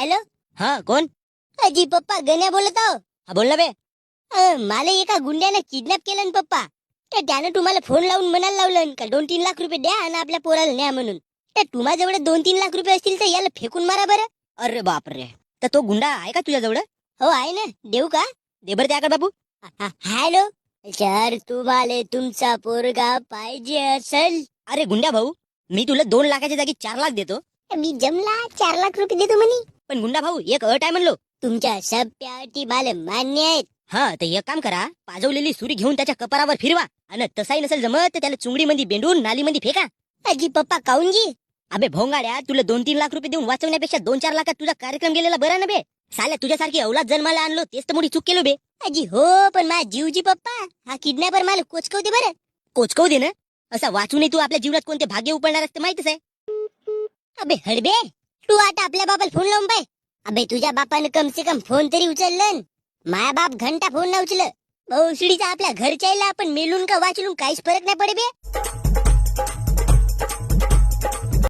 Hello. हा कोण? अजी पप्पा गण्या बोलत आहो. हा बोल ना बे. मला एका गुंड्याने किडनॅप केलं ना पप्पा. तर त्यानं तुम्हाला फोन लावून म्हणायला लावलं का 2-3 लाख रुपये द्या आणि आपल्या पोराला न्या म्हणून. तर तुम्हाजवळ 2-3 लाख रुपये असतील तर याला फेकून मारा बरं. अरे बापरे, तर तो गुंडा आहे का तुझ्याजवळ? हो आहे ना, देऊ का? दे बरं त्याकडे बाबू. हॅलो. सर तुम्हाला तुमचा पोरगा पाहिजे असेल. अरे गुंड्या भाऊ, मी तुला 2 लाखाच्या जागी 4 लाख देतो. मी जमला 4 लाख रुपये देतो म्हणे. पण गुंडा भाऊ, एक अट आहे म्हणलो. तुमच्या सप्या अटी मला मान्य आहेत. हा तर एक काम करा, पाजवलेली सुरी घेऊन त्याच्या कपारावर फिरवा आणि तसाही नसेल जमत तर त्याला चुंगडीमध्ये बेंडून नालीमध्ये फेका. अजी पप्पा काऊन जी? अबे भोंगाड्या, तुला 2-3 लाख रुपये देऊन वाचवण्यापेक्षा 2-4 लाखात तुझा कार्यक्रम गेलेला बरा ना बे. साल्या तुझ्यासारखी औलाद जन्माला आणलो तेच तर मोठी चूक केलो बे. अजी हो, पण माझा जीवजी पप्पा. हा किडनॅपर मला कोचकवते बरं. कोचकव दे ना. असा वाचूनही तू आपल्या जीवनात कोणते भाग्य उपळणार असते माहितच आहे. अबे हडबे, तू आता आपल्या बापाला फोन लावून पाय. अबे तुझ्या बापानं कम से कम फोन तरी उचललं. माया बाप घंटा फोन न उचल. भोसडीचा आपल्या घरच्याला आपण मेलून का वाचलून काहीच फरक नाही पडे बे.